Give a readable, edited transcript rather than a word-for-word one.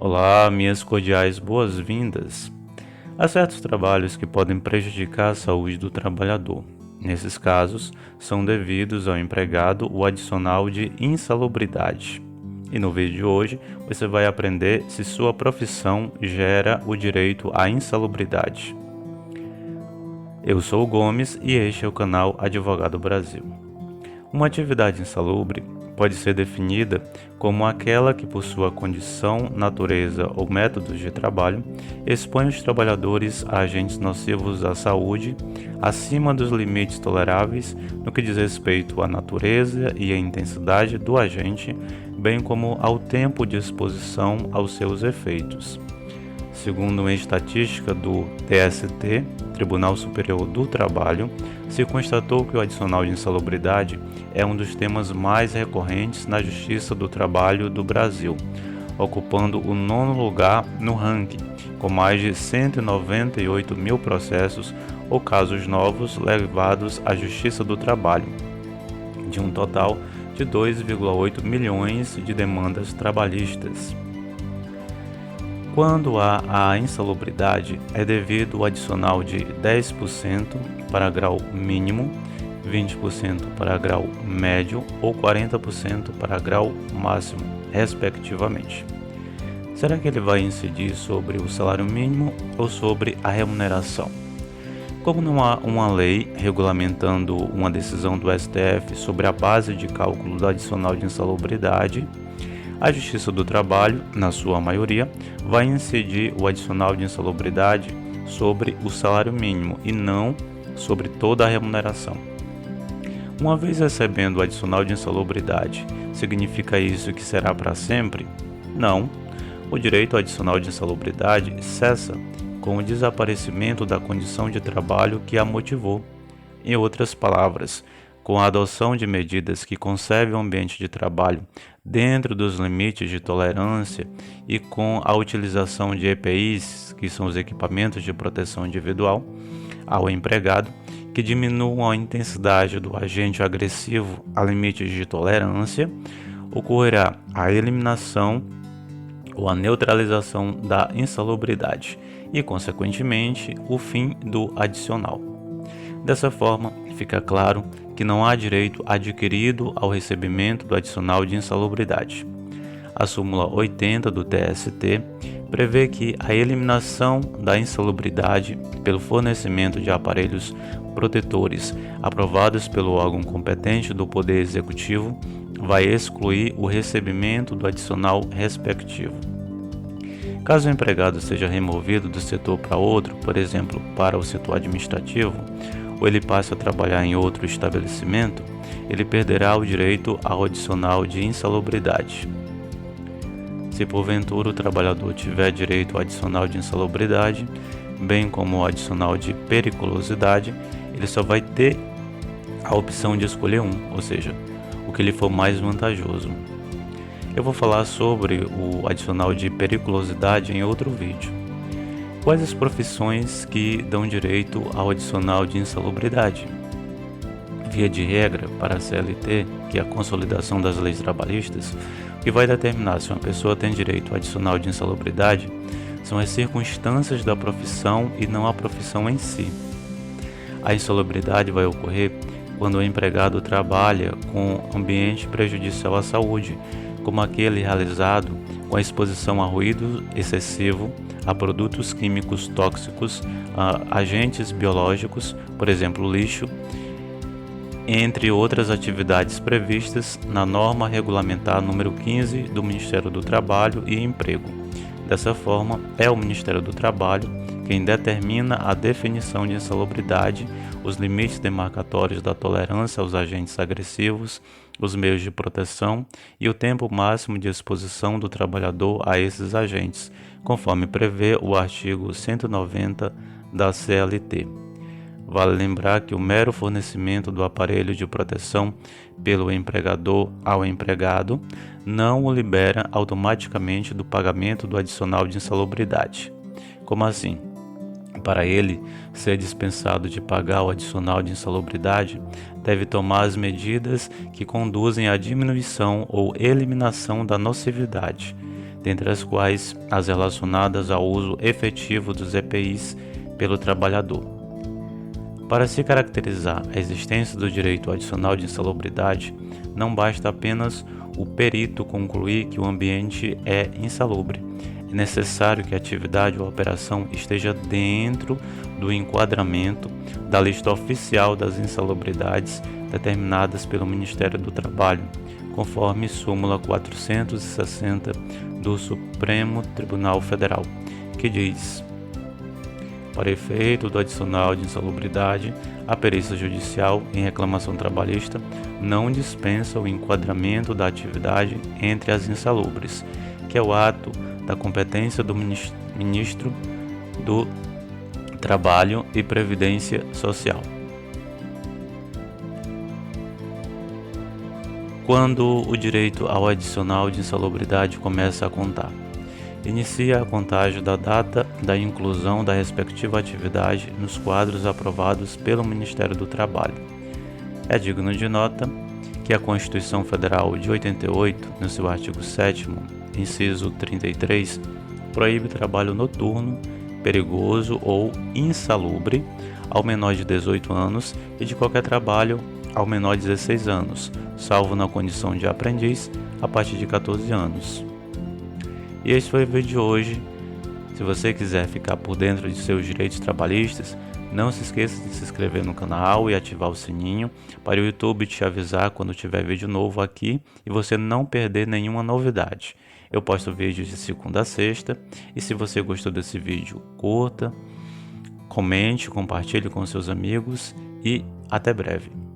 Olá, minhas cordiais boas-vindas. Há certos trabalhos que podem prejudicar a saúde do trabalhador. Nesses casos, são devidos ao empregado o adicional de insalubridade. E no vídeo de hoje, você vai aprender se sua profissão gera o direito à insalubridade. Eu sou o Gomes e este é o canal Advogado Brasil. Uma atividade insalubre pode ser definida como aquela que, por sua condição, natureza ou métodos de trabalho, expõe os trabalhadores a agentes nocivos à saúde acima dos limites toleráveis no que diz respeito à natureza e à intensidade do agente, bem como ao tempo de exposição aos seus efeitos. Segundo uma estatística do TST, Tribunal Superior do Trabalho, se constatou que o adicional de insalubridade é um dos temas mais recorrentes na Justiça do Trabalho do Brasil, ocupando o 9º lugar no ranking, com mais de 198 mil processos ou casos novos levados à Justiça do Trabalho, de um total de 2,8 milhões de demandas trabalhistas. Quando há a insalubridade, é devido ao adicional de 10% para grau mínimo, 20% para grau médio ou 40% para grau máximo, respectivamente. Será que ele vai incidir sobre o salário mínimo ou sobre a remuneração? Como não há uma lei regulamentando uma decisão do STF sobre a base de cálculo do adicional de insalubridade, a Justiça do Trabalho, na sua maioria, vai incidir o adicional de insalubridade sobre o salário mínimo e não sobre toda a remuneração. Uma vez recebendo o adicional de insalubridade, significa isso que será para sempre? Não. O direito adicional de insalubridade cessa com o desaparecimento da condição de trabalho que a motivou. Em outras palavras, com a adoção de medidas que conservem o ambiente de trabalho dentro dos limites de tolerância e com a utilização de EPIs, que são os equipamentos de proteção individual, ao empregado, que diminuam a intensidade do agente agressivo a limites de tolerância, ocorrerá a eliminação ou a neutralização da insalubridade e, consequentemente, o fim do adicional. Dessa forma, fica claro que não há direito adquirido ao recebimento do adicional de insalubridade. A súmula 80 do TST prevê que a eliminação da insalubridade pelo fornecimento de aparelhos protetores aprovados pelo órgão competente do Poder Executivo vai excluir o recebimento do adicional respectivo. Caso o empregado seja removido do setor para outro, por exemplo, para o setor administrativo, ou ele passe a trabalhar em outro estabelecimento, ele perderá o direito ao adicional de insalubridade. Se porventura o trabalhador tiver direito ao adicional de insalubridade, bem como ao adicional de periculosidade, ele só vai ter a opção de escolher um, ou seja, o que lhe for mais vantajoso. Eu vou falar sobre o adicional de periculosidade em outro vídeo. Quais as profissões que dão direito ao adicional de insalubridade? Via de regra, para a CLT, que é a Consolidação das Leis Trabalhistas, o que vai determinar se uma pessoa tem direito ao adicional de insalubridade são as circunstâncias da profissão e não a profissão em si. A insalubridade vai ocorrer quando o empregado trabalha com ambiente prejudicial à saúde, como aquele realizado com a exposição a ruído excessivo, a produtos químicos tóxicos, a agentes biológicos, por exemplo, lixo, entre outras atividades previstas na norma regulamentar número 15 do Ministério do Trabalho e Emprego. Dessa forma, é o Ministério do Trabalho quem determina a definição de insalubridade, os limites demarcatórios da tolerância aos agentes agressivos, os meios de proteção e o tempo máximo de exposição do trabalhador a esses agentes, conforme prevê o artigo 190 da CLT. Vale lembrar que o mero fornecimento do aparelho de proteção pelo empregador ao empregado não o libera automaticamente do pagamento do adicional de insalubridade. Como assim? Para ele ser dispensado de pagar o adicional de insalubridade, deve tomar as medidas que conduzem à diminuição ou eliminação da nocividade, dentre as quais as relacionadas ao uso efetivo dos EPIs pelo trabalhador. Para se caracterizar a existência do direito adicional de insalubridade, não basta apenas o perito concluir que o ambiente é insalubre. É necessário que a atividade ou operação esteja dentro do enquadramento da lista oficial das insalubridades determinadas pelo Ministério do Trabalho, conforme súmula 460 do Supremo Tribunal Federal, que diz: para efeito do adicional de insalubridade, a perícia judicial em reclamação trabalhista não dispensa o enquadramento da atividade entre as insalubres, que é o ato da competência do Ministro do Trabalho e Previdência Social. Quando o direito ao adicional de insalubridade começa a contar? Inicia a contagem da data da inclusão da respectiva atividade nos quadros aprovados pelo Ministério do Trabalho. É digno de nota que a Constituição Federal de 88, no seu artigo 7º, inciso 33, proíbe trabalho noturno, perigoso ou insalubre ao menor de 18 anos e de qualquer trabalho ao menor de 16 anos, salvo na condição de aprendiz a partir de 14 anos. E esse foi o vídeo de hoje. Se você quiser ficar por dentro de seus direitos trabalhistas, não se esqueça de se inscrever no canal e ativar o sininho para o YouTube te avisar quando tiver vídeo novo aqui e você não perder nenhuma novidade. Eu posto vídeos de segunda a sexta e se você gostou desse vídeo, curta, comente, compartilhe com seus amigos e até breve.